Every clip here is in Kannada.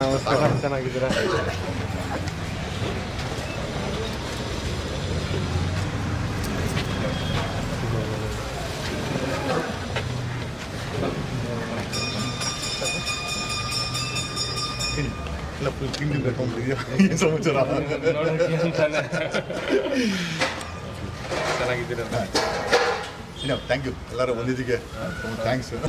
ಚೆನ್ನಾಗಿದ್ದೀರಾ? ಇಲ್ಲ ಫುಲ್ ತಿಂಡಿ ಬೇಕು ಏನು ಸಮಾಚಾರ? ಚೆನ್ನಾಗಿದ್ದೀರಾ? ಇಲ್ಲ ಥ್ಯಾಂಕ್ ಯು ಎಲ್ಲರೂ ಬಂದಿದ್ದಕ್ಕೆ ಥ್ಯಾಂಕ್ಸ್. ಇಲ್ಲ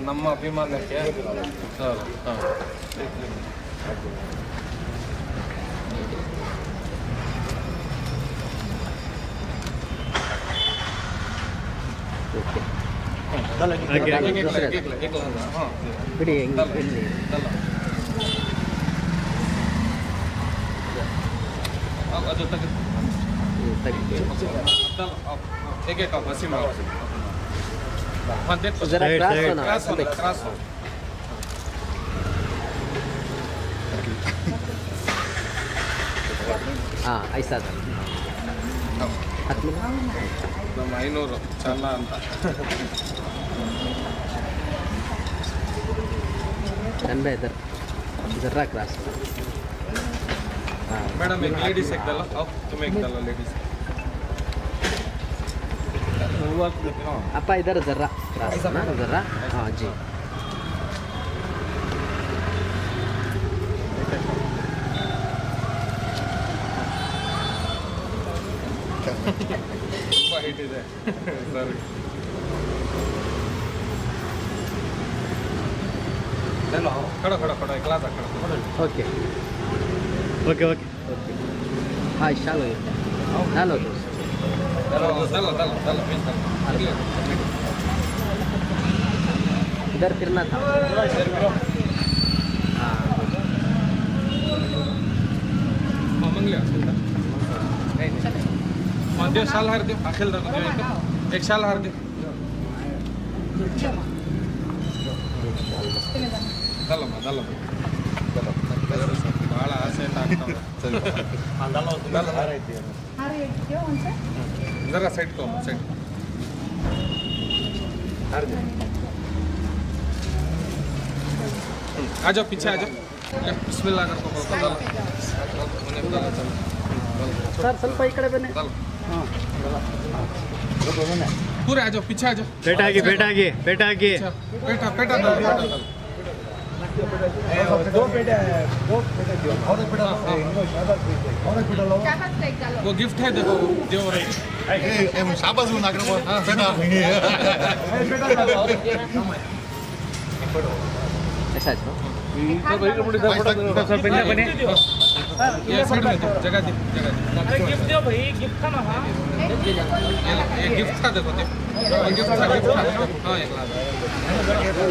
ನಮ್ಮ ಅಭಿಮಾನಕ್ಕೆ ಬಿಡಿ ಅದು क्रास हो. हाँ ऐसा था ನಮ್ಮ 500 ಚನ್ನ ಅಂತ चंदा इधर जरा क्रॉस. मैडम एक लेडीज एक डाला अब तुम एक डाला लेडीज अपा इधर जरा क्रॉस ना जरा. हाँ जी ತುಂಬಾ ಹಿಟ್ ಇದೆ ಸರಿ. चलो खड़ा खड़ा खड़ा क्लास खड़ा. ओके ओके ओके हाँ चलो चलो चलो इधर फिरना था. हाँ मंगल्या देव शाल हार देव अखिल रख देव एक शाल हार देव ಭಾಳ ಆಸೆ जरा साइड को साइड आ जाओ पीछे आ जाओ बिस्मिल्लाह करको सर ಸ್ವಲ್ಪ ಈ ಕಡೆ ಬನ್ನಿ. पूरे आ जाओ पीछे आ जाओ. बेटा आगे बेटा आगे बेटा आगे पेटा पेटा दो बेटे और एक बेटा वो गिफ्ट है देखो देवर शाबाश नागर ऐसा छो ये साइड में दो जगह दे गिफ्ट दो भाई गिफ्ट था ना. हाँ ये गिफ्ट था देखो दे गिफ्ट था हाँ एक लाख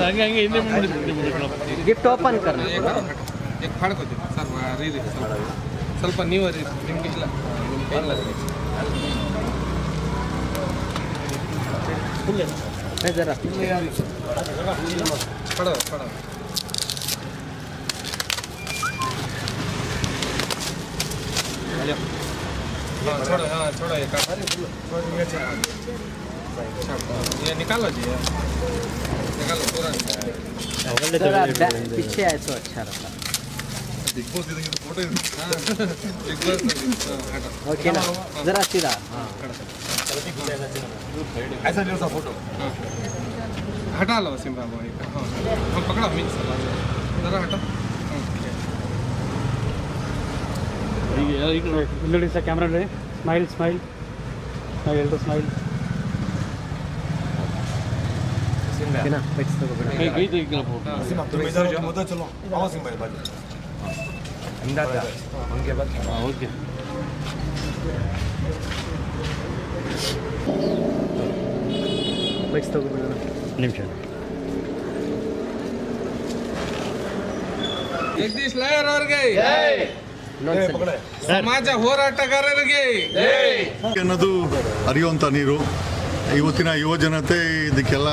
हंगे हंगे ಹಿಂದೆ ಮುಂದೆ गिफ्ट ओपन करना. एक फाड़ को दे सर ರೀ ಸ್ವಲ್ಪ ನೀವು ರೀ ನಿಮ್ಗೆ ಇಲ್ಲ ಇಲ್ಲ है जरा पढ़ो पढ़ो हाँ छोड़ो हाँ छोड़ो ये निकालो जी निकालो पूरा जरा पीछे आए तो अच्छा रहता. Big boss photo big boss okay ना जरा सीधा. हाँ ऐसा नहीं होता फोटो हटा लो सिमरा भाई हाँ हम पकड़ो मीन जरा हटो ನೋಡಿ ಸರ್ ಕ್ಯಾಮ್ರಾ ನೋಡಿ ಸ್ಮೈಲ್ ಸ್ಮೈಲ್ ಎಲ್ಲರೂ ಸ್ಮೈಲ್ ಓಕೆನಾ ಫಿಕ್ಸ್ ತಗೋಬೇಡ. ಕೈ ತೆಗಿಲ್ಲ तुम इधर उधर चलो आओ सिंह भाई बाजू ಓಕೆ ಫಿಕ್ಸ್ ತಗೋಬೇಡ. ನಿಮಿಷ ಜಗದೀಶ್ ಲಾಯರ್ ಅವ್ರಿಗೆ ಇನ್ನೊಂದು ಸಮಾಜ ಹೋರಾಟಗಾರರಿಗೆ ಅನ್ನೋದು ಹರಿಯುವಂಥ ನೀರು ಇವತ್ತಿನ ಯುವ ಜನತೆ ಇದಕ್ಕೆಲ್ಲ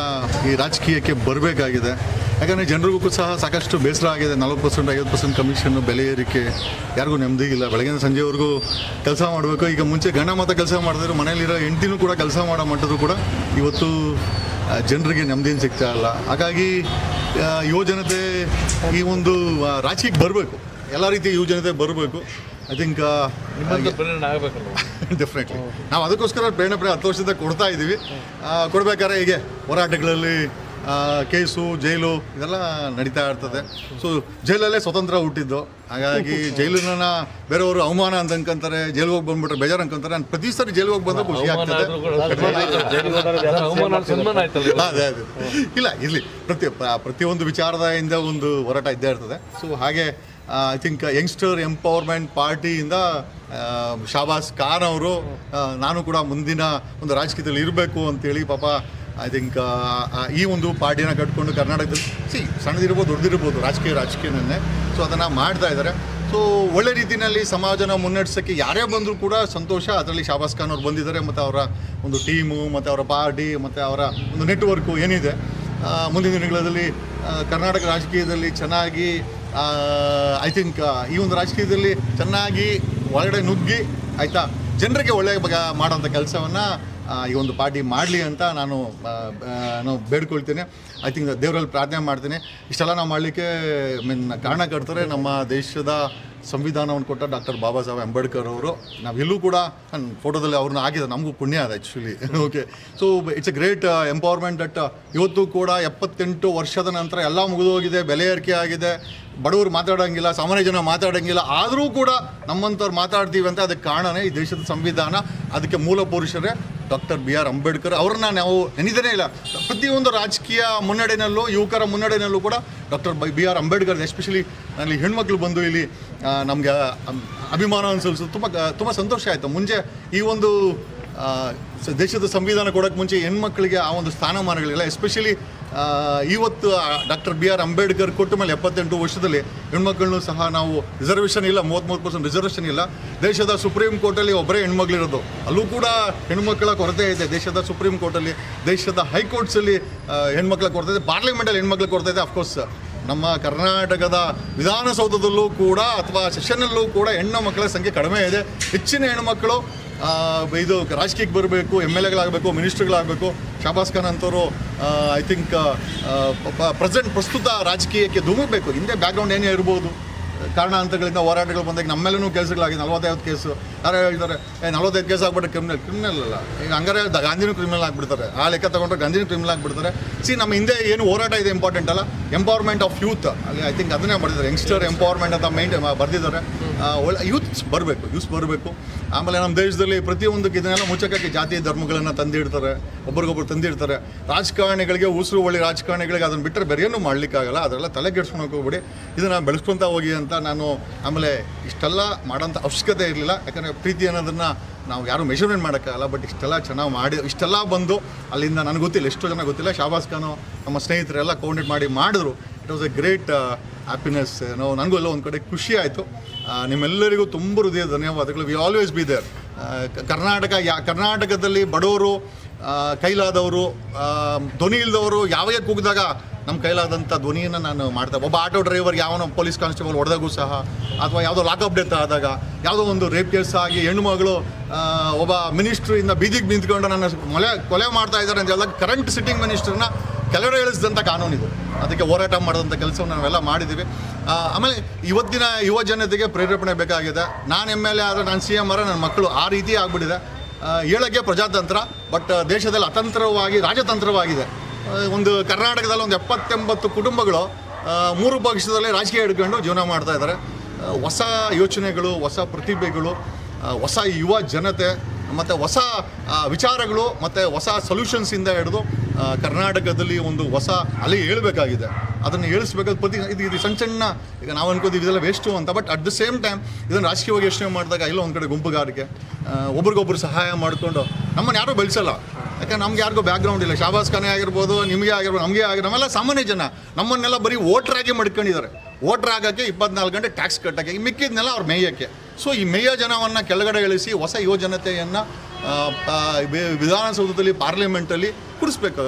ಈ ರಾಜಕೀಯಕ್ಕೆ ಬರಬೇಕಾಗಿದೆ. ಯಾಕಂದರೆ ಜನರಿಗೂ ಸಹ ಸಾಕಷ್ಟು ಬೇಸರ ಆಗಿದೆ. 40% 50% ಕಮಿಷನ್ನು, ಬೆಲೆ ಏರಿಕೆ, ಯಾರಿಗೂ ನೆಮ್ಮದಿ ಇಲ್ಲ. ಬೆಳಗಿನ ಸಂಜೆವರೆಗೂ ಕೆಲಸ ಮಾಡಬೇಕು. ಈಗ ಮುಂಚೆ ಗಂಡ ಮಾತ್ರ ಕೆಲಸ ಮಾಡಿದ್ರು, ಮನೇಲಿರೋ ಹೆಂಡತಿನೂ ಕೂಡ ಕೆಲಸ ಮಾಡೋ ಮಟ್ಟದ್ದು ಕೂಡ ಇವತ್ತು ಜನರಿಗೆ ನೆಮ್ಮದಿನ ಸಿಗ್ತಾ ಇಲ್ಲ. ಹಾಗಾಗಿ ಯುವ ಜನತೆ ಈ ಒಂದು ರಾಜಕೀಯಕ್ಕೆ ಬರಬೇಕು, ಎಲ್ಲ ರೀತಿಯ ಯುವ ಜನತೆ ಬರಬೇಕು. ಐ ಥಿಂಕ್ ಡೆಫಿನೆಟ್ಲಿ ನಾವು ಅದಕ್ಕೋಸ್ಕರ ಪ್ರೇರಣೆ 10 ವರ್ಷದಿಂದ ಕೊಡ್ತಾ ಇದ್ದೀವಿ. ಕೊಡಬೇಕಾದ್ರೆ ಹೀಗೆ ಹೋರಾಟಗಳಲ್ಲಿ ಕೇಸು, ಜೈಲು ಇದೆಲ್ಲ ನಡೀತಾ ಇರ್ತದೆ. ಸೊ ಜೈಲಲ್ಲೇ ಸ್ವತಂತ್ರ ಹುಟ್ಟಿದ್ದು. ಹಾಗಾಗಿ ಜೈಲನ್ನ ಬೇರೆಯವರು ಅವಮಾನ ಅಂತ ಅನ್ಕೊಂತಾರೆ, ಜೈಲಿಗೆ ಹೋಗಿ ಬಂದ್ಬಿಟ್ರೆ ಬೇಜಾರು ಅನ್ಕೊಂತಾರೆ. ನಾನು ಪ್ರತಿ ಸರಿ ಜೈಲಿಗೆ ಹೋಗಿ ಬಂದ್ರೆ ಖುಷಿ ಆಗ್ತದೆ. ಅದೇ ಇಲ್ಲ ಇರಲಿ, ಪ್ರತಿಯೊಂದು ವಿಚಾರದಿಂದ ಒಂದು ಹೋರಾಟ ಇದ್ದೇ ಇರ್ತದೆ. ಸೊ ಹಾಗೆ ಐ ಥಿಂಕ್ ಯಂಗ್ಸ್ಟರ್ ಎಂಪವರ್ಮೆಂಟ್ ಪಾರ್ಟಿಯಿಂದ ಶಾಬಾಸ್ ಖಾನ್ ಅವರು ನಾನು ಕೂಡ ಮುಂದಿನ ಒಂದು ರಾಜಕೀಯದಲ್ಲಿ ಇರಬೇಕು ಅಂತೇಳಿ ಪಾಪ ಐ ಥಿಂಕ್ ಈ ಒಂದು ಪಾರ್ಟಿನ ಕಟ್ಕೊಂಡು ಕರ್ನಾಟಕದಲ್ಲಿ ಸಣ್ಣದಿರ್ಬೋದು ದೊಡ್ಡದಿರ್ಬೋದು ರಾಜಕೀಯನೇ. ಸೊ ಅದನ್ನು ಮಾಡ್ತಾ ಇದ್ದಾರೆ. ಸೊ ಒಳ್ಳೆ ರೀತಿಯಲ್ಲಿ ಸಮಾಜನ ಮುನ್ನಡೆಸೋಕ್ಕೆ ಯಾರೇ ಬಂದರೂ ಕೂಡ ಸಂತೋಷ. ಅದರಲ್ಲಿ ಶಾಬಾಸ್ ಖಾನ್ ಅವ್ರು ಬಂದಿದ್ದಾರೆ, ಮತ್ತು ಅವರ ಒಂದು ಟೀಮು, ಮತ್ತು ಅವರ ಪಾರ್ಟಿ, ಮತ್ತು ಅವರ ಒಂದು ನೆಟ್ವರ್ಕು ಏನಿದೆ, ಮುಂದಿನ ದಿನಗಳಲ್ಲಿ ಕರ್ನಾಟಕ ರಾಜಕೀಯದಲ್ಲಿ ಚೆನ್ನಾಗಿ ಐ ಥಿಂಕ್ ಈ ಒಂದು ರಾಜಕೀಯದಲ್ಲಿ ಚೆನ್ನಾಗಿ ಒಳಗಡೆ ನುಗ್ಗಿ ಆಯಿತಾ ಜನರಿಗೆ ಒಳ್ಳೆಯ ಮಾಡೋಂಥ ಕೆಲಸವನ್ನು ಈ ಒಂದು ಪಾರ್ಟಿ ಮಾಡಲಿ ಅಂತ ನಾನು ಬೇಡ್ಕೊಳ್ತೀನಿ. ಐ ಥಿಂಕ್ ದೇವರಲ್ಲಿ ಪ್ರಾರ್ಥನೆ ಮಾಡ್ತೀನಿ. ಇಷ್ಟೆಲ್ಲ ನಾವು ಮಾಡಲಿಕ್ಕೆ ಕಾರಣ ಕಟ್ತಾರೆ ನಮ್ಮ ದೇಶದ ಸಂವಿಧಾನವನ್ನು ಕೊಟ್ಟ ಡಾಕ್ಟರ್ ಬಾಬಾ ಸಾಹೇಬ್ ಅಂಬೇಡ್ಕರ್ ಅವರು. ನಾವೆಲ್ಲೂ ಕೂಡ ನನ್ನ ಫೋಟೋದಲ್ಲಿ ಅವ್ರನ್ನ ಆಗಿದೆ, ನಮಗೂ ಪುಣ್ಯ ಅದು actually. Okay, so it's A great empowerment that ಇವತ್ತು ಕೂಡ 78 ವರ್ಷದ ನಂತರ ಎಲ್ಲ ಮುಗಿದೋಗಿದೆ, ಬೆಲೆ ಏರಿಕೆ ಆಗಿದೆ, ಬಡವರು ಮಾತಾಡೋಂಗಿಲ್ಲ, ಸಾಮಾನ್ಯ ಜನ ಮಾತಾಡೋಂಗಿಲ್ಲ, ಆದರೂ ಕೂಡ ನಮ್ಮಂಥವ್ರು ಮಾತಾಡ್ತೀವಿ ಅಂತ ಅದಕ್ಕೆ ಕಾರಣನೇ ಈ ದೇಶದ ಸಂವಿಧಾನ. ಅದಕ್ಕೆ ಮೂಲ ಪುರುಷರೇ ಡಾಕ್ಟರ್ BR ಅಂಬೇಡ್ಕರ್. ಅವ್ರನ್ನ ನಾವು ನೆನೆದೇ ಇಲ್ಲ. ಪ್ರತಿಯೊಂದು ರಾಜಕೀಯ ಮುನ್ನಡೆನಲ್ಲೂ, ಯುವಕರ ಮುನ್ನಡೆನಲ್ಲೂ ಕೂಡ ಡಾಕ್ಟರ್ BR ಅಂಬೇಡ್ಕರ್, ಎಸ್ಪೆಷಲಿ ಅಲ್ಲಿ ಹೆಣ್ಮಕ್ಳು ಬಂದು ಇಲ್ಲಿ ನಮಗೆ ಅಭಿಮಾನ ಅನಿಸೋದು ತುಂಬ ಸಂತೋಷ ಆಯಿತು. ಮುಂಚೆ ಈ ಒಂದು ದೇಶದ ಸಂವಿಧಾನ ಕೊಡೋಕ್ಕೆ ಮುಂಚೆ ಹೆಣ್ಮಕ್ಳಿಗೆ ಆ ಒಂದು ಸ್ಥಾನಮಾನಗಳಿಲ್ಲ. ಎಸ್ಪೆಷಲಿ ಇವತ್ತು ಡಾಕ್ಟರ್ BR ಅಂಬೇಡ್ಕರ್ ಕೊಟ್ಟ ಮೇಲೆ 78 ವರ್ಷದಲ್ಲಿ ಹೆಣ್ಮಕ್ಳನ್ನೂ ಸಹ ನಾವು ರಿಸರ್ವೇಷನ್ ಇಲ್ಲ, 33% ರಿಸರ್ವೇಷನ್ ಇಲ್ಲ. ದೇಶದ ಸುಪ್ರೀಂ ಕೋರ್ಟಲ್ಲಿ ಒಬ್ಬರೇ ಹೆಣ್ಮಕ್ಳಿರೋದು, ಅಲ್ಲೂ ಕೂಡ ಹೆಣ್ಮಕ್ಳ ಕೊರತೆ ಇದೆ. ದೇಶದ ಸುಪ್ರೀಂ ಕೋರ್ಟಲ್ಲಿ, ದೇಶದ ಹೈಕೋರ್ಟ್ಸಲ್ಲಿ ಹೆಣ್ಮಕ್ಳ ಕೊರತೆ ಇದೆ, ಪಾರ್ಲಿಮೆಂಟಲ್ಲಿ ಹೆಣ್ಮಕ್ಳ ಕೊರತೆ ಇದೆ. ಅಫ್ಕೋರ್ಸ್ ನಮ್ಮ ಕರ್ನಾಟಕದ ವಿಧಾನಸೌಧದಲ್ಲೂ ಕೂಡ ಅಥವಾ ಸೆಷನ್ನಲ್ಲೂ ಕೂಡ ಹೆಣ್ಣು ಮಕ್ಕಳ ಸಂಖ್ಯೆ ಕಡಿಮೆ ಇದೆ. ಹೆಚ್ಚಿನ ಹೆಣ್ಣುಮಕ್ಕಳು ಇದು ರಾಜಕೀಯಕ್ಕೆ ಬರಬೇಕು, MLAಗಳಾಗಬೇಕು, ಮಿನಿಸ್ಟ್ರುಗಳಾಗಬೇಕು. ಶಾಬಾಸ್ ಖಾನ್ ಅಂತವರು ಐ ಥಿಂಕ್ ಪ್ರಸ್ತುತ ರಾಜಕೀಯಕ್ಕೆ ಧುಮುಕಬೇಕು. ಹಿಂದೆ ಬ್ಯಾಕ್ಗ್ರೌಂಡ್ ಏನೇ ಇರ್ಬೋದು, ಕಾರಣಾಂತರಗಳಿಂದ ಹೋರಾಟಗಳು ಬಂದಾಗ ನಮ್ಮೆಲ್ಲೂ ಕೇಸುಗಳಾಗಿದೆ. 45 ಕೇಸು. ಯಾರು ಹೇಳ್ತಾರೆ 45 ಕೇಸ್ ಆಗ್ಬಿಟ್ರೆ ಕ್ರಿಮಿನಲ್ ಅಲ್ಲ. ಈಗ ಹಂಗಾರೆ ಗಾಂಧಿನೂ ಕ್ರಿಮಿನಲ್ ಆಗಿಬಿಡ್ತಾರೆ. ಆ ಲೆಕ್ಕ ತಗೊಂಡ್ರೆ ಗಾಂಧಿನೂ ಕ್ರಿಮಿನಲ್ ಆಗಿಬಿಡ್ತಾರೆ. ನಮ್ಮ ಹಿಂದೆ ಏನು ಹೋರಾಟ ಇದೆ ಇಂಪಾರ್ಟೆಂಟ್ ಅಲ್ಲ, ಎಂಪವರ್ಮೆಂಟ್ ಆಫ್ ಯೂತ್. ಅಲ್ಲಿ ಐ ಥಿಂಕ್ ಅದನ್ನೇ ಮಾಡಿದ್ದಾರೆ, ಯಂಗ್ಸ್ಟರ್ ಎಂಪವರ್ಮೆಂಟ್ ಅಂತ ಬರೆದಿದ್ದಾರೆ. ಒಳ್ಳೆ ಯೂತ್ಸ್ ಬರಬೇಕು. ಆಮೇಲೆ ನಮ್ಮ ದೇಶದಲ್ಲಿ ಪ್ರತಿಯೊಂದಕ್ಕೆ ಇದನ್ನೆಲ್ಲ ಮುಚ್ಚಕ್ಕೆ ಜಾತಿ ಧರ್ಮಗಳನ್ನು ತಂದಿಡ್ತಾರೆ, ಒಬ್ರಿಗೊಬ್ರು ತಂದಿಡ್ತಾರೆ. ರಾಜಕಾರಣಿಗಳಿಗೆ, ಉಸಿರು ಒಳ್ಳೆ ರಾಜಕಾರಣಿಗಳಿಗೆ ಅದನ್ನು ಬಿಟ್ಟರೆ ಬೇರೆ ಏನೂ ಮಾಡಲಿಕ್ಕಾಗಲ್ಲ. ಅದೆಲ್ಲ ತಲೆ ಕೆಡ್ಸ್ಕೊಳಕ್ಕೆ ಹೋಗ್ಬಿಡಿ, ಇದನ್ನು ಬೆಳೆಸ್ಕೊತಾ ಹೋಗಿ ಅಂತ ನಾನು. ಆಮೇಲೆ ಇಷ್ಟೆಲ್ಲ ಮಾಡೋಂಥ ಅವಶ್ಯಕತೆ ಇರಲಿಲ್ಲ, ಯಾಕಂದರೆ ಪ್ರೀತಿ ಅನ್ನೋದನ್ನು ನಾವು ಯಾರೂ ಮೆಷರ್ಮೆಂಟ್ ಮಾಡೋಕ್ಕಾಗಲ್ಲ. ಬಟ್ ಇಷ್ಟೆಲ್ಲ ಚೆನ್ನಾಗಿ ಇಷ್ಟೆಲ್ಲ ಬಂದು ಅಲ್ಲಿಂದ ನನಗೆ ಗೊತ್ತಿಲ್ಲ, ಎಷ್ಟೋ ಜನ ಗೊತ್ತಿಲ್ಲ. ಶಾಬಾಸ್ ಖಾನು ನಮ್ಮ ಸ್ನೇಹಿತರೆಲ್ಲ ಕೋಆರ್ಡಿನೇಟ್ ಮಾಡಿ ಮಾಡಿದ್ರು. It was A great happiness. ನನಗೂ ಎಲ್ಲ ಒಂದು ಕಡೆ ಖುಷಿ ಆಯಿತು. ನಿಮ್ಮೆಲ್ಲರಿಗೂ ತುಂಬ ಹೃದಯ ಧನ್ಯವಾದಗಳು. We always be there. ಕರ್ನಾಟಕದಲ್ಲಿ ಬಡವರು, ಕೈಲಾದವರು, ಧ್ವನಿ ಇಲ್ಲದವರು ಯಾವಾಗ ಕೂಗಿದಾಗ ನಮ್ಮ ಕೈಲಾದಂಥ ಧ್ವನಿಯನ್ನು ನಾನು ಮಾಡ್ತಾ. ಒಬ್ಬ ಆಟೋ ಡ್ರೈವರ್ ಯಾವನೋ ಪೊಲೀಸ್ ಕಾನ್ಸ್ಟೇಬಲ್ ಹೊಡೆದಾಗೂ ಸಹ, ಅಥವಾ ಯಾವುದೋ ಲಾಕಪ್ ಡೆತ್ ಆದಾಗ, ಯಾವುದೋ ಒಂದು ರೇಪ್ ಕೇಸ್ ಆಗಿ ಹೆಣ್ಣುಮಗಳು ಒಬ್ಬ ಮಿನಿಸ್ಟ್ರಿಂದ ಬೀದಿಗೆ ನಿಂತ್ಕೊಂಡು ನನ್ನ ಕೊಲೆ ಮಾಡ್ತಾ ಇದ್ದಾರೆ ಅಂತ ಹೇಳಿದಾಗ ಕರೆಂಟ್ ಸಿಟ್ಟಿಂಗ್ ಮಿನಿಸ್ಟ್ರನ್ನ ಕೆಳಗಡೆ ಇಳಿಸಿದಂಥ ಕಾನೂನಿದು. ಅದಕ್ಕೆ ಹೋರಾಟ ಮಾಡೋದಂಥ ಕೆಲಸವನ್ನು ನಾವೆಲ್ಲ ಮಾಡಿದ್ದೀವಿ. ಆಮೇಲೆ ಇವತ್ತಿನ ಯುವ ಜನತೆಗೆ ಪ್ರೇರೇಪಣೆ ಬೇಕಾಗಿದೆ. ನಾನು MLA ಆದರೆ, ನಾನು CM ಆದರೆ ನನ್ನ ಮಕ್ಕಳು, ಆ ರೀತಿ ಆಗಿಬಿಟ್ಟಿದೆ. ಹೇಳೋಕ್ಕೆ ಪ್ರಜಾತಂತ್ರ, ಬಟ್ ದೇಶದಲ್ಲಿ ಅತಂತ್ರವಾಗಿ ರಾಜತಂತ್ರವಾಗಿದೆ. ಒಂದು ಕರ್ನಾಟಕದಲ್ಲಿ ಒಂದು 70-80 ಕುಟುಂಬಗಳು 3 ಪಕ್ಷದಲ್ಲಿ ರಾಜಕೀಯ ಹಿಡ್ಕೊಂಡು ಜೀವನ ಮಾಡ್ತಾ ಇದ್ದಾರೆ. ಹೊಸ ಯೋಚನೆಗಳು, ಹೊಸ ಪ್ರತಿಭೆಗಳು, ಹೊಸ ಯುವ ಜನತೆ, ಮತ್ತು ಹೊಸ ವಿಚಾರಗಳು, ಮತ್ತು ಹೊಸ ಸೊಲ್ಯೂಷನ್ಸಿಂದ ಹಿಡಿದು ಕರ್ನಾಟಕದಲ್ಲಿ ಒಂದು ಹೊಸ ಅಲೆ ಹೇಳಬೇಕಾಗಿದೆ. ಅದನ್ನು ಹೇಳಿಸ್ಬೇಕಾದ ಇದು ಸಣ್ಣ ಈಗ ನಾವು ಅನ್ಕೋತೀವಿ ಇದೆಲ್ಲ ವೇಸ್ಟು ಅಂತ. But at the same time ಇದನ್ನು ರಾಜಕೀಯವಾಗಿ ಯೋಚನೆ ಮಾಡಿದಾಗ ಇಲ್ಲ ಒಂದು ಕಡೆ ಗುಂಪುಗಾರಿಕೆ, ಒಬ್ರಿಗೊಬ್ರು ಸಹಾಯ ಮಾಡಿಕೊಂಡು ನಮ್ಮನ್ನು ಯಾರೂ ಬೆಳೆಸಲ್ಲ. ಯಾಕಂದ್ರೆ ನಮ್ಗೆ ಯಾರಿಗೂ ಬ್ಯಾಕ್ಗ್ರೌಂಡ್ ಇಲ್ಲ. ಶಾಬಾಸ್ ಖಾನೇ ಆಗಿರ್ಬೋದು, ನಿಮಗೆ ಆಗಿರ್ಬೋದು, ನಮಗೆ ಆಗಿರೋ ನಮ್ಮೆಲ್ಲ ಸಾಮಾನ್ಯ ಜನ. ನಮ್ಮನ್ನೆಲ್ಲ ಬರೀ ವೋಟ್ರಾಗಿ ಮಾಡ್ಕೊಂಡಿದ್ದಾರೆ. ವೋಟ್ರ್ ಆಗೋಕ್ಕೆ 24 ಗಂಟೆ ಟ್ಯಾಕ್ಸ್ ಕಟ್ಟೋಕ್ಕೆ, ಮಿಕ್ಕಿದ್ನೆಲ್ಲ ಅವ್ರು ಮೇಯೋಕ್ಕೆ. ಸೊ ಈ ಮೇಯ ಜನವನ್ನು ಕೆಳಗಡೆ ಇಳಿಸಿ ಹೊಸ ಯುವ ಜನತೆಯನ್ನು ವಿಧಾನಸೌಧದಲ್ಲಿ ಪಾರ್ಲಿಮೆಂಟಲ್ಲಿ ಕೂರಿಸ್ಬೇಕು.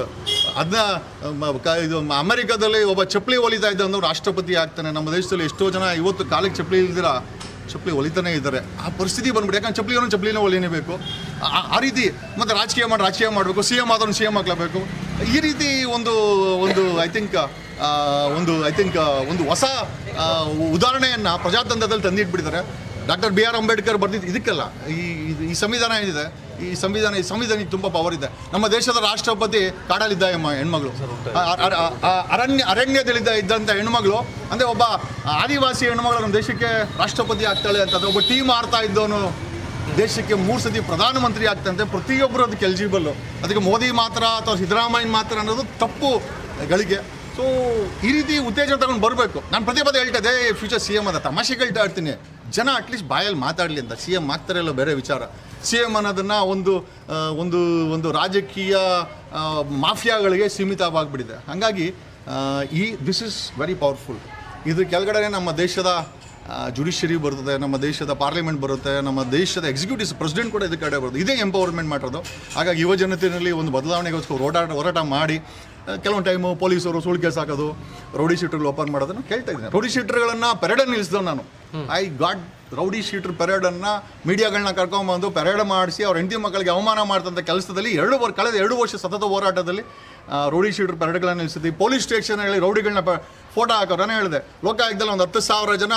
ಅದನ್ನ ಇದು ಅಮೆರಿಕಾದಲ್ಲಿ ಒಬ್ಬ ಚಪ್ಪಲಿ ಹೊಲಿತಾ ಇದ್ದಂದು ರಾಷ್ಟ್ರಪತಿ ಆಗ್ತಾನೆ. ನಮ್ಮ ದೇಶದಲ್ಲಿ ಎಷ್ಟೋ ಜನ ಇವತ್ತು ಕಾಲಿಗೆ ಚಪ್ಪಲಿ ಇಲ್ದಿರ ಚಪ್ಪಲಿ ಹೊಲಿತಾನೆ ಇದ್ದಾರೆ. ಆ ಪರಿಸ್ಥಿತಿ ಬಂದ್ಬಿಟ್ಟು, ಯಾಕಂದ್ರೆ ಚಪ್ಪಲಿನೇ ಹೊಲಿನೇಬೇಕು. ಆ ರೀತಿ ಮತ್ತು ರಾಜಕೀಯ ಮಾಡಬೇಕು, ಸಿ ಎಮ್ ಆದವನು ಸಿ ಎಮ್ ಆಗಲೇಬೇಕು. ಈ ರೀತಿ ಒಂದು ಐ ಥಿಂಕ್ ಒಂದು ಹೊಸ ಉದಾಹರಣೆಯನ್ನು ಪ್ರಜಾತಂತ್ರದಲ್ಲಿ ತಂದಿಟ್ಬಿಟ್ಟಿದ್ದಾರೆ. ಡಾಕ್ಟರ್ ಬಿ ಆರ್ ಅಂಬೇಡ್ಕರ್ ಬರೆದಿದ್ದು ಇದಕ್ಕೆಲ್ಲ. ಈ ಸಂವಿಧಾನ ಏನಿದೆ, ಈ ಸಂವಿಧಾನಕ್ಕೆ ತುಂಬ ಪವರ್ ಇದೆ. ನಮ್ಮ ದೇಶದ ರಾಷ್ಟ್ರಪತಿ ಕಾಡಲಿದ್ದ ಹೆಣ್ಮಗಳು, ಅರಣ್ಯದಲ್ಲಿದ್ದ ಇದ್ದಂಥ ಹೆಣ್ಮಗಳು, ಅಂದರೆ ಒಬ್ಬ ಆದಿವಾಸಿ ಹೆಣ್ಮಗಳು ನಮ್ಮ ದೇಶಕ್ಕೆ ರಾಷ್ಟ್ರಪತಿ ಆಗ್ತಾಳೆ ಅಂತಂದರೆ, ಒಬ್ಬ ಟೀಮ್ ಆಡ್ತಾ ಇದ್ದವನು ದೇಶಕ್ಕೆ 3 ಸತಿ ಪ್ರಧಾನಮಂತ್ರಿ ಆಗ್ತಂತೆ. ಪ್ರತಿಯೊಬ್ಬರು ಅದಕ್ಕೆ ಎಲಿಜಿಬಲ್ಲು. ಅದಕ್ಕೆ ಮೋದಿ ಮಾತ್ರ ಅಥವಾ ಸಿದ್ದರಾಮಯ್ಯ ಮಾತ್ರ ಅನ್ನೋದು ತಪ್ಪು ಗಳಿಗೆ. ಸೊ ಈ ರೀತಿ ಉತ್ತೇಜನ ತಗೊಂಡು ಬರಬೇಕು. ನಾನು ಪದೇ ಹೇಳ್ತಾ ಇದ್ದೆ ಫ್ಯೂಚರ್ ಸಿ ಎಮ್ ಅದ ತಮಾಷೆ ಹೇಳ್ತಾ ಇರ್ತೀನಿ. ಜನ ಅಟ್ಲೀಸ್ಟ್ ಬಾಯಲ್ಲಿ ಮಾತಾಡಲಿ ಅಂತ. ಸಿ ಎಮ್ ಆಗ್ತಾರೆ ಇಲ್ಲ ಬೇರೆ ವಿಚಾರ. ಸಿ ಎಮ್ ಅನ್ನೋದನ್ನು ಒಂದು ರಾಜಕೀಯ ಮಾಫಿಯಾಗಳಿಗೆ ಸೀಮಿತವಾಗಿಬಿಟ್ಟಿದೆ. ಹಾಗಾಗಿ ದಿಸ್ ಇಸ್ ವೆರಿ ಪವರ್ಫುಲ್. ಇದ್ರ ಕೆಳಗಡೆ ನಮ್ಮ ದೇಶದ ಜುಡಿಷಿಯರಿ ಬರ್ತದೆ, ನಮ್ಮ ದೇಶದ ಪಾರ್ಲಿಮೆಂಟ್ ಬರುತ್ತೆ, ನಮ್ಮ ದೇಶದ ಎಕ್ಸಿಕ್ಯೂಟಿವ್ಸ್ ಪ್ರೆಸಿಡೆಂಟ್ ಕೂಡ ಇದಕ್ಕೆ ಕಡೆ ಬರುತ್ತೆ. ಇದೇ ಎಂಪವರ್ಮೆಂಟ್ ಮಾಡೋದು. ಹಾಗಾಗಿ ಯುವ ಜನತೆಯಲ್ಲಿ ಒಂದು ಬದಲಾವಣೆಗೋಸ್ಕರ ಹೋರಾಟ ಮಾಡಿ ಕೆಲವೊಂದು ಟೈಮು ಪೊಲೀಸರು ಸುಳ್ಳು ಕೇಸ್ ಹಾಕೋದು, ರೌಡಿ ಶೀಟರ್ಗಳು ಓಪನ್ ಮಾಡೋದನ್ನು ಕೇಳ್ತಾ ಇದ್ದೀನಿ. ರೌಡಿ ಶೀಟರ್ಗಳನ್ನು ಪೆರೇಡನ್ನು ನಿಲ್ಲಿಸಿದವು ನಾನು. ಐ ಗಾಟ್ ರೌಡಿ ಶೀಟರ್ ಪೆರೇಡನ್ನು ಮೀಡಿಯಾಗಳನ್ನ ಕರ್ಕೊಂಬಂದು ಪೆರೇಡ್ ಮಾಡಿಸಿ ಅವ್ರ ಹೆಂಡತಿ ಮಕ್ಕಳಿಗೆ ಅವಮಾನ ಮಾಡ್ತಂಥ ಕೆಲಸದಲ್ಲಿ ಕಳೆದ 2 ವರ್ಷ ಸತತ ಹೋರಾಟದಲ್ಲಿ ರೌಡಿ ಶೀಟರ್ ಪೆರೇಡ್ಗಳನ್ನ ನಿಲ್ಲಿಸಿದ್ವಿ. ಪೊಲೀಸ್ ಸ್ಟೇಷನ್ಗಳಲ್ಲಿ ರೌಡಿಗಳನ್ನ ಫೋಟೋ ಹಾಕೋರು. ನಾನು ಹೇಳಿದೆ ಲೋಕಾಯುಕ್ತದಲ್ಲಿ ಒಂದು 10,000 ಜನ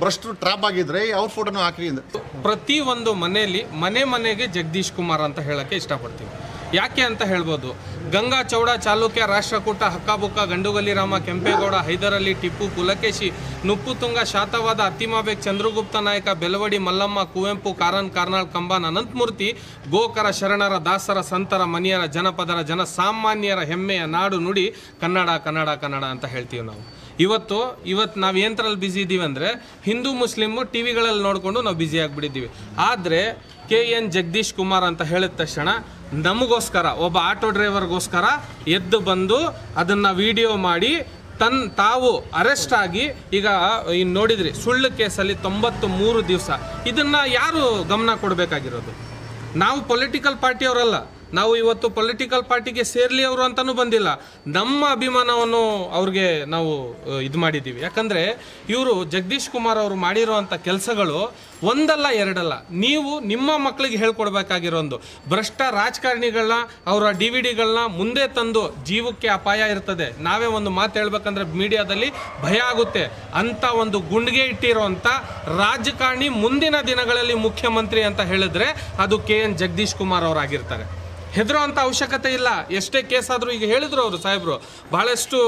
ಭ್ರಷ್ಟರು ಟ್ರ್ಯಾಪ್ ಆಗಿದ್ರೆ ಅವ್ರ ಫೋಟೋನು ಹಾಕಿ ಅಂದೆ. ಪ್ರತಿ ಒಂದು ಮನೆಯಲ್ಲಿ ಮನೆಗೆ ಜಗದೀಶ್ ಕುಮಾರ್ ಅಂತ ಹೇಳಕ್ಕೆ ಇಷ್ಟಪಡ್ತೀವಿ. ಯಾಕೆ ಅಂತ ಹೇಳ್ಬೋದು, ಗಂಗಾ ಚೌಡ ಚಾಲುಕ್ಯ ರಾಷ್ಟ್ರಕೂಟ ಹಕ್ಕಾಬುಕ್ಕ ಗಂಡುಗಲಿ ರಾಮ ಕೆಂಪೇಗೌಡ ಹೈದರಲಿ ಟಿಪ್ಪು ಪುಲಕೇಶಿ ನುಪ್ಪುತುಂಗ ಶಾತವಾದ ಅತ್ತಿಮಾಬೇಗ್ ಚಂದ್ರಗುಪ್ತ ನಾಯಕ ಬೆಲವಡಿ ಮಲ್ಲಮ್ಮ ಕುವೆಂಪು ಕಾರನ್ ಕಾರ್ನಾಳ್ ಕಂಬಾನ್ ಅನಂತಮೂರ್ತಿ ಗೋಕರ ಶರಣರ ದಾಸರ ಸಂತರ ಮನಿಯರ ಜನಪದರ ಜನಸಾಮಾನ್ಯರ ಹೆಮ್ಮೆಯ ನಾಡು ನುಡಿ ಕನ್ನಡ ಕನ್ನಡ ಕನ್ನಡ ಅಂತ ಹೇಳ್ತೀವಿ ನಾವು. ಇವತ್ತು ನಾವು ಏನರಲ್ಲಿ ಬ್ಯುಸಿ ಇದ್ದೀವಿ ಅಂದರೆ ಹಿಂದೂ ಮುಸ್ಲಿಮು ಟಿ ವಿಗಳಲ್ಲಿ ನೋಡಿಕೊಂಡು ನಾವು ಬ್ಯುಸಿ ಆಗಿಬಿಟ್ಟಿದ್ದೀವಿ. ಆದರೆ KN ಜಗದೀಶ್ ಕುಮಾರ್ ಅಂತ ಹೇಳಿದ ತಕ್ಷಣ ನಮಗೋಸ್ಕರ, ಒಬ್ಬ ಆಟೋ ಡ್ರೈವರ್ಗೋಸ್ಕರ ಎದ್ದು ಬಂದು ಅದನ್ನು ವಿಡಿಯೋ ಮಾಡಿ ತಾವು ಅರೆಸ್ಟ್ ಆಗಿ ಈಗ ನೋಡಿದ್ರಿ ಸುಳ್ಳು ಕೇಸಲ್ಲಿ 93 ದಿವಸ. ಇದನ್ನು ಯಾರು ಗಮನ ಕೊಡಬೇಕಾಗಿರೋದು? ನಾವು ಪೊಲಿಟಿಕಲ್ ಪಾರ್ಟಿಯವರಲ್ಲ. ನಾವು ಇವತ್ತು ಪೊಲಿಟಿಕಲ್ ಪಾರ್ಟಿಗೆ ಸೇರ್ಲಿ ಅವರು ಅಂತಲೂ ಬಂದಿಲ್ಲ. ನಮ್ಮ ಅಭಿಮಾನವನ್ನು ಅವ್ರಿಗೆ ನಾವು ಇದು ಮಾಡಿದ್ದೀವಿ. ಯಾಕಂದರೆ ಇವರು ಜಗದೀಶ್ ಕುಮಾರ್ ಅವರು ಮಾಡಿರೋವಂಥ ಕೆಲಸಗಳು ಒಂದಲ್ಲ ಎರಡಲ್ಲ. ನೀವು ನಿಮ್ಮ ಮಕ್ಕಳಿಗೆ ಹೇಳ್ಕೊಡ್ಬೇಕಾಗಿರೋ ಒಂದು ಭ್ರಷ್ಟ ರಾಜಕಾರಣಿಗಳನ್ನ ಅವರ DVD-ಗಳನ್ನ ಮುಂದೆ ತಂದು ಜೀವಕ್ಕೆ ಅಪಾಯ ಇರ್ತದೆ. ನಾವೇ ಒಂದು ಮಾತು ಹೇಳ್ಬೇಕಂದ್ರೆ ಮೀಡಿಯಾದಲ್ಲಿ ಭಯ ಆಗುತ್ತೆ. ಅಂಥ ಒಂದು ಗುಂಡಿಗೆ ಇಟ್ಟಿರೋಂಥ ರಾಜಕಾರಣಿ ಮುಂದಿನ ದಿನಗಳಲ್ಲಿ ಮುಖ್ಯಮಂತ್ರಿ ಅಂತ ಹೇಳಿದ್ರೆ ಅದು KN ಜಗದೀಶ್ ಕುಮಾರ್ ಅವರಾಗಿರ್ತಾರೆ. ಹೆದರುವಂಥ ಅವಶ್ಯಕತೆ ಇಲ್ಲ. ಎಷ್ಟೇ ಕೇಸ್ ಆದರೂ ಈಗ ಹೇಳಿದ್ರು ಅವರು ಸಾಹೇಬರು, ಬಹಳಷ್ಟು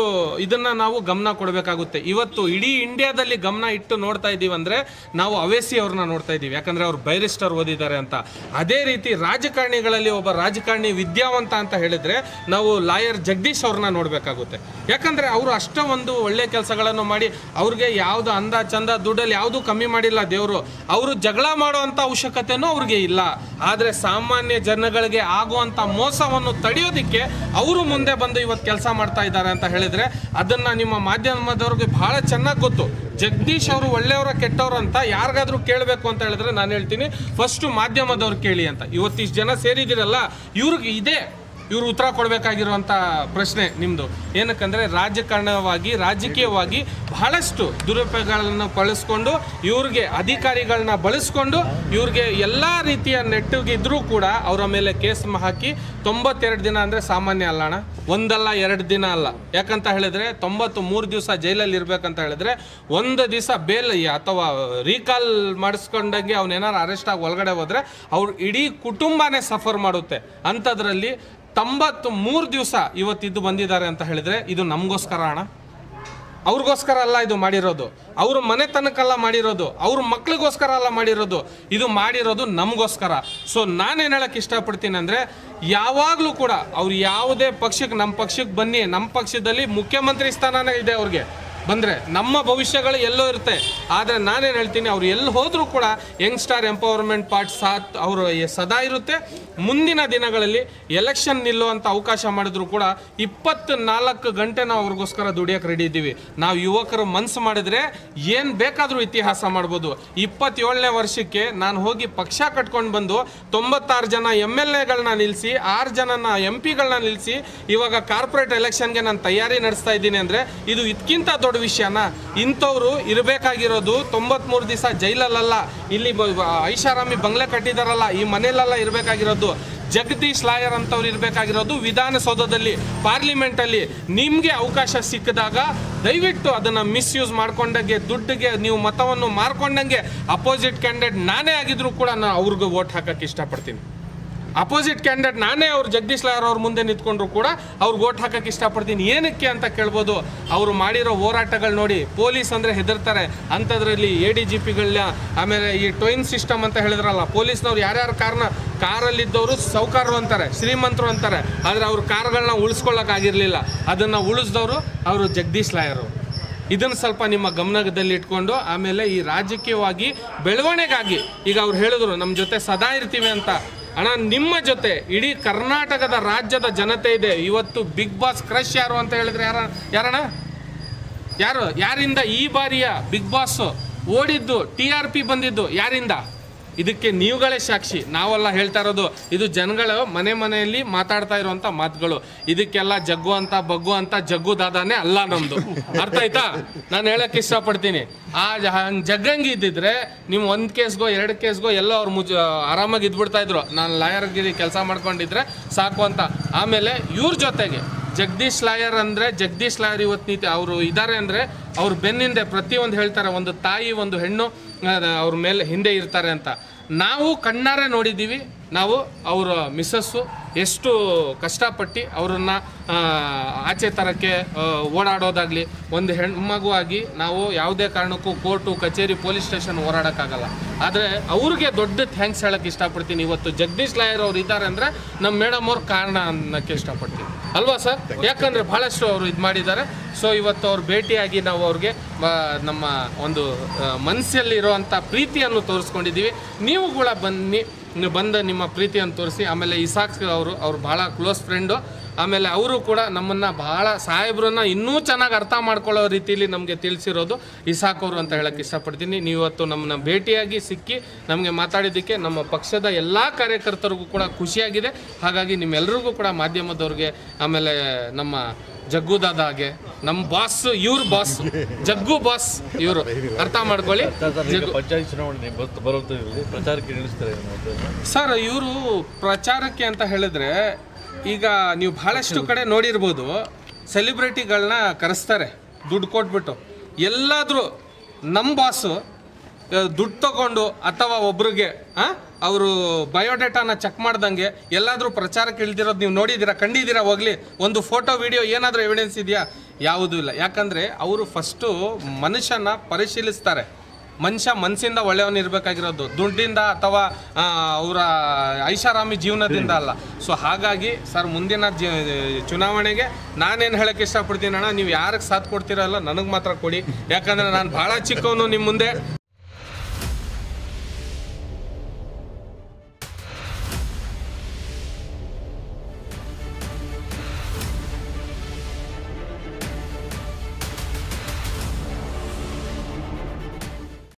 ಇದನ್ನು ನಾವು ಗಮನ ಕೊಡಬೇಕಾಗುತ್ತೆ. ಇವತ್ತು ಇಡೀ ಇಂಡಿಯಾದಲ್ಲಿ ಗಮನ ಇಟ್ಟು ನೋಡ್ತಾ ಇದ್ದೀವಿ ಅಂದರೆ ನಾವು ಅವೇಸಿ ಅವ್ರನ್ನ ನೋಡ್ತಾ ಇದ್ದೀವಿ. ಯಾಕಂದರೆ ಅವ್ರು ಬೈರಿಸ್ಟರ್ ಓದಿದ್ದಾರೆ ಅಂತ. ಅದೇ ರೀತಿ ರಾಜಕಾರಣಿಗಳಲ್ಲಿ ಒಬ್ಬ ರಾಜಕಾರಣಿ ವಿದ್ಯಾವಂತ ಅಂತ ಹೇಳಿದರೆ ನಾವು ಲಾಯರ್ ಜಗದೀಶ್ ಅವ್ರನ್ನ ನೋಡಬೇಕಾಗುತ್ತೆ. ಯಾಕಂದರೆ ಅವರು ಅಷ್ಟೋ ಒಂದು ಒಳ್ಳೆಯ ಕೆಲಸಗಳನ್ನು ಮಾಡಿ ಅವ್ರಿಗೆ ಯಾವುದು ಅಂದ ಚಂದ ದುಡ್ಡಲ್ಲಿ ಯಾವುದೂ ಕಮ್ಮಿ ಮಾಡಿಲ್ಲ ದೇವರು. ಅವರು ಜಗಳ ಮಾಡುವಂಥ ಅವಶ್ಯಕತೆಯೂ ಅವ್ರಿಗೆ ಇಲ್ಲ. ಆದರೆ ಸಾಮಾನ್ಯ ಜನಗಳಿಗೆ ಆಗುವಂಥ ಮೋಸವನ್ನು ತಡೆಯೋದಕ್ಕೆ ಅವರು ಮುಂದೆ ಬಂದು ಇವತ್ತು ಕೆಲಸ ಮಾಡ್ತಾ ಇದ್ದಾರೆ ಅಂತ ಹೇಳಿದ್ರೆ ಅದನ್ನ ನಿಮ್ಮ ಮಾಧ್ಯಮದವ್ರಿಗೆ ಬಹಳ ಚೆನ್ನಾಗಿ ಗೊತ್ತು. ಜಗದೀಶ್ ಅವರು ಒಳ್ಳೆಯವರ ಕೆಟ್ಟವರು ಅಂತ ಯಾರಿಗಾದ್ರೂ ಕೇಳಬೇಕು ಅಂತ ಹೇಳಿದ್ರೆ ನಾನು ಹೇಳ್ತೀನಿ ಫಸ್ಟ್ ಮಾಧ್ಯಮದವ್ರು ಕೇಳಿ ಅಂತ. ಇವತ್ತಿಷ್ಟು ಜನ ಸೇರಿದಿರಲ್ಲ, ಇವ್ರಿಗೆ ಇವರು ಉತ್ತರ ಕೊಡಬೇಕಾಗಿರುವಂಥ ಪ್ರಶ್ನೆ ನಿಮ್ಮದು. ಏನಕ್ಕಂದರೆ ರಾಜಕೀಯವಾಗಿ ಬಹಳಷ್ಟು ದುರುಪಯೋಗಗಳನ್ನು ಬಳಸ್ಕೊಂಡು ಇವ್ರಿಗೆ ಅಧಿಕಾರಿಗಳನ್ನ ಬಳಸ್ಕೊಂಡು ಇವ್ರಿಗೆ ಎಲ್ಲ ರೀತಿಯ ನೆಟ್ಟಿಗಿದ್ರೂ ಕೂಡ ಅವರ ಮೇಲೆ ಕೇಸ್ ಹಾಕಿ 92 ದಿನ ಅಂದರೆ ಸಾಮಾನ್ಯ ಅಲ್ಲ ಅಣ್ಣ, ಒಂದಲ್ಲ 2 ದಿನ ಅಲ್ಲ. ಯಾಕಂತ ಹೇಳಿದ್ರೆ 93 ದಿವಸ ಜೈಲಲ್ಲಿ ಇರಬೇಕಂತ ಹೇಳಿದ್ರೆ ಒಂದು ದಿವಸ ಬೇಲ್ ಅಥವಾ ರೀಕಾಲ್ ಮಾಡಿಸ್ಕೊಂಡಂಗೆ ಅವನೇನಾರು ಅರೆಸ್ಟ್ ಆಗಿ ಒಳಗಡೆ ಹೋದರೆ ಅವ್ರ ಇಡೀ ಕುಟುಂಬನೇ ಸಫರ್ ಮಾಡುತ್ತೆ. ಅಂಥದ್ರಲ್ಲಿ 93 ದಿವಸ ಇವತ್ತಿದ್ದು ಬಂದಿದ್ದಾರೆ ಅಂತ ಹೇಳಿದ್ರೆ ಇದು ನಮಗೋಸ್ಕರ ಅಣ್ಣ, ಅವ್ರಿಗೋಸ್ಕರ ಅಲ್ಲ ಇದು ಮಾಡಿರೋದು. ಅವ್ರ ಮನೆತನಕ್ಕೆಲ್ಲ ಮಾಡಿರೋದು, ಅವ್ರ ಮಕ್ಳಿಗೋಸ್ಕರ ಅಲ್ಲ ಮಾಡಿರೋದು, ಇದು ಮಾಡಿರೋದು ನಮಗೋಸ್ಕರ. ಸೊ ನಾನೇನು ಹೇಳಕ್ಕೆ ಇಷ್ಟಪಡ್ತೀನಿ ಅಂದರೆ ಯಾವಾಗಲೂ ಕೂಡ ಅವ್ರು ಯಾವುದೇ ಪಕ್ಷಕ್ಕೆ, ನಮ್ಮ ಪಕ್ಷಕ್ಕೆ ಬನ್ನಿ, ನಮ್ಮ ಪಕ್ಷದಲ್ಲಿ ಮುಖ್ಯಮಂತ್ರಿ ಸ್ಥಾನನೇ ಇದೆ ಅವ್ರಿಗೆ. ಬಂದರೆ ನಮ್ಮ ಭವಿಷ್ಯಗಳು ಎಲ್ಲೋ ಇರುತ್ತೆ. ಆದರೆ ನಾನೇನು ಹೇಳ್ತೀನಿ, ಅವ್ರು ಎಲ್ಲಿ ಹೋದರೂ ಕೂಡ ಯಂಗ್ಸ್ಟಾರ್ ಎಂಪವರ್ಮೆಂಟ್ ಪಾರ್ಟ್ ಸಾಥ್ ಅವರು ಸದಾ ಇರುತ್ತೆ. ಮುಂದಿನ ದಿನಗಳಲ್ಲಿ ಎಲೆಕ್ಷನ್ ನಿಲ್ಲುವಂಥ ಅವಕಾಶ ಮಾಡಿದ್ರು ಕೂಡ 24 ಗಂಟೆ ನಾವು ಅವ್ರಿಗೋಸ್ಕರ ದುಡಿಯೋಕೆ ರೆಡಿ ಇದ್ದೀವಿ. ನಾವು ಯುವಕರು ಮನಸ್ಸು ಮಾಡಿದ್ರೆ ಏನು ಬೇಕಾದರೂ ಇತಿಹಾಸ ಮಾಡ್ಬೋದು. 27ನೇ ವರ್ಷಕ್ಕೆ ನಾನು ಹೋಗಿ ಪಕ್ಷ ಕಟ್ಕೊಂಡು ಬಂದು 96 ಜನ MLAಗಳನ್ನ ನಿಲ್ಲಿಸಿ 6 ಜನನ MP ಗಳನ್ನ ನಿಲ್ಲಿಸಿ ಇವಾಗ ಕಾರ್ಪೊರೇಟ್ ಎಲೆಕ್ಷನ್ಗೆ ನಾನು ತಯಾರಿ ನಡೆಸ್ತಾ ಇದ್ದೀನಿ ಅಂದರೆ ಇದು ಇದಕ್ಕಿಂತ ದೊಡ್ಡ ವಿಷಯನ? ಇಂಥವ್ರು ಇರಬೇಕಾಗಿರೋದು 93 ದಿವಸ ಜೈಲಲ್ಲ, ಇಲ್ಲಿ ಐಷಾರಾಮಿ ಬಂಗ್ಲೆ ಕಟ್ಟಿದಾರಲ್ಲ, ಈ ಮನೆಯಲ್ಲೆಲ್ಲ ಇರಬೇಕಾಗಿರೋದು. ಜಗದೀಶ್ ಲಾಯರ್ ಅಂತವ್ರು ಇರಬೇಕಾಗಿರೋದು ವಿಧಾನಸೌಧದಲ್ಲಿ, ಪಾರ್ಲಿಮೆಂಟಲ್ಲಿ. ನಿಮಗೆ ಅವಕಾಶ ಸಿಕ್ಕಿದಾಗ ದಯವಿಟ್ಟು ಅದನ್ನು ಮಿಸ್ಯೂಸ್ ಮಾಡ್ಕೊಂಡಂಗೆ, ದುಡ್ಡಿಗೆ ನೀವು ಮತವನ್ನು ಮಾರ್ಕೊಂಡಂಗೆ, ಅಪೋಸಿಟ್ ಕ್ಯಾಂಡಿಡೇಟ್ ನಾನೇ ಆಗಿದ್ರು ಕೂಡ ನಾನು ಅವ್ರಿಗೆ ವೋಟ್ ಹಾಕಕ್ಕೆ ಇಷ್ಟಪಡ್ತೀನಿ. ಅಪೋಸಿಟ್ ಕ್ಯಾಂಡಿಡೇಟ್ ನಾನೇ ಅವ್ರು ಜಗದೀಶ್ ಲಾಯರ್ ಅವ್ರ ಮುಂದೆ ನಿಂತ್ಕೊಂಡ್ರು ಕೂಡ ಅವ್ರಿಗೆ ವೋಟ್ ಹಾಕಕ್ಕೆ ಇಷ್ಟಪಡ್ತೀನಿ. ಏನಕ್ಕೆ ಅಂತ ಕೇಳ್ಬೋದು. ಅವರು ಮಾಡಿರೋ ಹೋರಾಟಗಳು ನೋಡಿ, ಪೊಲೀಸ್ ಅಂದರೆ ಹೆದರ್ತಾರೆ. ಅಂಥದ್ರಲ್ಲಿ ADGPಗಳನ್ನ, ಆಮೇಲೆ ಈ ಟೊಯಿನ್ ಸಿಸ್ಟಮ್ ಅಂತ ಹೇಳಿದ್ರಲ್ಲ, ಪೊಲೀಸ್ನವ್ರು ಯಾರ್ಯಾರು ಕಾರಲ್ಲಿದ್ದವರು ಸೌಕಾರರು ಅಂತಾರೆ, ಶ್ರೀಮಂತರು ಅಂತಾರೆ. ಆದರೆ ಅವ್ರ ಕಾರ್ಗಳನ್ನ ಉಳಿಸ್ಕೊಳ್ಳೋಕ್ಕಾಗಿರಲಿಲ್ಲ. ಅದನ್ನು ಉಳಿಸಿದವರು ಅವರು ಜಗದೀಶ್ ಲಾಯರು. ಇದನ್ನು ಸ್ವಲ್ಪ ನಿಮ್ಮ ಗಮನದಲ್ಲಿ ಇಟ್ಕೊಂಡು, ಆಮೇಲೆ ಈ ರಾಜಕೀಯವಾಗಿ ಬೆಳವಣಿಗೆಗಾಗಿ ಈಗ ಅವ್ರು ಹೇಳಿದ್ರು ನಮ್ಮ ಜೊತೆ ಸದಾ ಇರ್ತೀವಿ ಅಂತ. ಅಣ್ಣ, ನಿಮ್ಮ ಜೊತೆ ಇಡೀ ಕರ್ನಾಟಕದ ರಾಜ್ಯದ ಜನತೆ ಇದೆ. ಇವತ್ತು ಬಿಗ್ ಬಾಸ್ ಕ್ರಶ್ ಯಾರು ಅಂತ ಹೇಳಿದ್ರೆ ಯಾರಣ್ಣ? ಯಾರಿಂದ ಈ ಬಾರಿಯ ಬಿಗ್ ಬಾಸ್ ಓಡಿದ್ದು, TRP ಬಂದಿದ್ದು ಯಾರಿಂದ? ಇದಕ್ಕೆ ನೀವುಗಳೇ ಸಾಕ್ಷಿ, ನಾವೆಲ್ಲ ಹೇಳ್ತಾ ಇರೋದು. ಇದು ಜನಗಳು ಮನೆಯಲ್ಲಿ ಮಾತಾಡ್ತಾ ಇರುವಂಥ ಮಾತುಗಳು. ಇದಕ್ಕೆಲ್ಲ ಜಗ್ಗು ಅಂತ ಬಗ್ಗು ಅಂತ ಜಗ್ಗು ದಾದಾನೇ ಅಲ್ಲ ನಮ್ಮದು. ಅರ್ಥ ಆಯ್ತಾ? ನಾನು ಹೇಳಕ್ಕೆ ಇಷ್ಟಪಡ್ತೀನಿ. ಆ ಜಗ್ಗಂಗೆ ಇದ್ದಿದ್ರೆ ನೀವು 1 ಕೇಸ್ಗೋ 2 ಕೇಸ್ಗೋ ಎಲ್ಲ ಅವ್ರು ಆರಾಮಾಗಿ ಇದ್ಬಿಡ್ತಾ ಇದ್ರು. ನಾನು ಲಾಯರ್ಗಿರಿ ಕೆಲಸ ಮಾಡ್ಕೊಂಡಿದ್ರೆ ಸಾಕು ಅಂತ. ಆಮೇಲೆ ಇವ್ರ ಜೊತೆಗೆ ಜಗದೀಶ್ ಲಾಯರ್ ಅಂದರೆ, ಜಗದೀಶ್ ಲಾಯರ್ ಇವತ್ತು ಅವರು ಇದ್ದಾರೆ ಅಂದರೆ ಅವ್ರ ಬೆನ್ನಿಂದೆ ಪ್ರತಿಯೊಂದು ಹೇಳ್ತಾರೆ. ಒಂದು ತಾಯಿ, ಒಂದು ಹೆಣ್ಣು ಅವ್ರ ಮೇಲೆ ಹಿಂದೆ ಇರ್ತಾರೆ ಅಂತ ನಾವು ಕಣ್ಣಾರೆ ನೋಡಿದ್ದೀವಿ. ನಾವು ಅವರ ಮಿಸ್ಸಸ್ಸು ಎಷ್ಟು ಕಷ್ಟಪಟ್ಟು ಅವರನ್ನು ಆಚೆ ತರಕ್ಕೆ ಓಡಾಡೋದಾಗಲಿ, ಒಂದು ಹೆಣ್ಮಗು ಆಗಿ ನಾವು ಯಾವುದೇ ಕಾರಣಕ್ಕೂ ಕೋರ್ಟು ಕಚೇರಿ ಪೊಲೀಸ್ ಸ್ಟೇಷನ್ ಓಡಾಡೋಕ್ಕಾಗಲ್ಲ. ಆದರೆ ಅವ್ರಿಗೆ ದೊಡ್ಡ ಥ್ಯಾಂಕ್ಸ್ ಹೇಳೋಕ್ಕೆ ಇಷ್ಟಪಡ್ತೀನಿ. ಇವತ್ತು ಜಗದೀಶ್ ಲಾಯರ್ ಅವ್ರು ಇದ್ದಾರೆ ಅಂದರೆ ನಮ್ಮ ಮೇಡಮ್ ಅವ್ರ ಕಾರಣ ಅನ್ನೋಕ್ಕೆ ಇಷ್ಟಪಡ್ತೀನಿ, ಅಲ್ವಾ ಸರ್? ಯಾಕಂದರೆ ಭಾಳಷ್ಟು ಅವರು ಇದು ಮಾಡಿದ್ದಾರೆ. ಸೊ ಇವತ್ತು ಅವ್ರು ಭೇಟಿಯಾಗಿ ನಾವು ಅವ್ರಿಗೆ ನಮ್ಮ ಒಂದು ಮನಸ್ಸಲ್ಲಿರುವಂಥ ಪ್ರೀತಿಯನ್ನು ತೋರಿಸ್ಕೊಂಡಿದ್ದೀವಿ. ನೀವು ಕೂಡ ಬಂದು ನಿಮ್ಮ ಪ್ರೀತಿಯನ್ನು ತೋರಿಸಿ. ಆಮೇಲೆ ಇಸಾಕ್ ಅವರು ಭಾಳ ಕ್ಲೋಸ್ ಫ್ರೆಂಡು. ಆಮೇಲೆ ಅವರು ಕೂಡ ನಮ್ಮನ್ನು ಭಾಳ ಸಾಹೇಬ್ರನ್ನ ಇನ್ನೂ ಚೆನ್ನಾಗಿ ಅರ್ಥ ಮಾಡ್ಕೊಳ್ಳೋ ರೀತಿಯಲ್ಲಿ ನಮಗೆ ತಿಳಿಸಿರೋದು ಇಸಾಕ್ ಅವರು ಅಂತ ಹೇಳೋಕ್ಕೆ ಇಷ್ಟಪಡ್ತೀನಿ. ನೀವು ಇವತ್ತು ನಮ್ಮನ್ನ ಭೇಟಿಯಾಗಿ ಸಿಕ್ಕಿ ನಮಗೆ ಮಾತಾಡಿದ್ದಕ್ಕೆ ನಮ್ಮ ಪಕ್ಷದ ಎಲ್ಲ ಕಾರ್ಯಕರ್ತರಿಗೂ ಕೂಡ ಖುಷಿಯಾಗಿದೆ. ಹಾಗಾಗಿ ನಿಮ್ಮೆಲ್ಲರಿಗೂ ಕೂಡ ಮಾಧ್ಯಮದವ್ರಿಗೆ, ಆಮೇಲೆ ನಮ್ಮ ಜಗ್ಗು ದಾದಾಗೆ, ನಮ್ಮ ಬಾಸ್, ಇವ್ರ ಬಾಸ್ ಜಗ್ಗು ಬಾಸ್, ಇವರು ಅರ್ಥ ಮಾಡ್ಕೊಳ್ಳಿ. ಪಂಚಾಯತ್ ಚುನಾವಣೆ ಪ್ರಚಾರಕ್ಕೆ ನಡೆಸ್ತಾರೆ ಸರ್. ಇವರು ಪ್ರಚಾರಕ್ಕೆ ಅಂತ ಹೇಳಿದ್ರೆ, ಈಗ ನೀವು ಬಹಳಷ್ಟು ಕಡೆ ನೋಡಿರ್ಬೋದು, ಸೆಲೆಬ್ರಿಟಿಗಳನ್ನ ಕರೆಸ್ತಾರೆ ದುಡ್ಡು ಕೊಟ್ಬಿಟ್ಟು. ಎಲ್ಲಾದರೂ ನಮ್ಮ ಬಾಸು ದುಡ್ಡು ತಗೊಂಡು ಅಥವಾ ಒಬ್ರಿಗೆ ಅವರು ಬಯೋಡೇಟಾನ ಚೆಕ್ ಮಾಡ್ದಂಗೆ ಎಲ್ಲಾದರೂ ಪ್ರಚಾರಕ್ಕೆ ಇಳ್ದಿರೋದು ನೀವು ನೋಡಿದ್ದೀರಾ, ಕಂಡಿದ್ದೀರಾ? ಹೋಗಲಿ, ಒಂದು ಫೋಟೋ ವಿಡಿಯೋ ಏನಾದರೂ ಎವಿಡೆನ್ಸ್ ಇದೆಯಾ? ಯಾವುದೂ ಇಲ್ಲ. ಯಾಕಂದರೆ ಅವರು ಫಸ್ಟು ಮನುಷ್ಯನ ಪರಿಶೀಲಿಸ್ತಾರೆ. ಮನುಷ್ಯ ಮನಸ್ಸಿಂದ ಒಳ್ಳೆಯವನಿರಬೇಕಾಗಿರೋದು, ದುಡ್ಡಿಂದ ಅಥವಾ ಅವರ ಐಷಾರಾಮಿ ಜೀವನದಿಂದ ಅಲ್ಲ. ಸೊ ಹಾಗಾಗಿ ಸರ್, ಮುಂದಿನ ಚುನಾವಣೆಗೆ ನಾನೇನು ಹೇಳೋಕ್ಕೆ ಇಷ್ಟಪಡ್ತೀನಿ ಅಣ್ಣ, ನೀವು ಯಾರಿಗೆ ಸಾಥ್ ಕೊಡ್ತೀರಲ್ಲ ನನಗೆ ಮಾತ್ರ ಕೊಡಿ. ಯಾಕಂದರೆ ನಾನು ಭಾಳ ಚಿಕ್ಕವನು ನಿಮ್ಮ ಮುಂದೆ.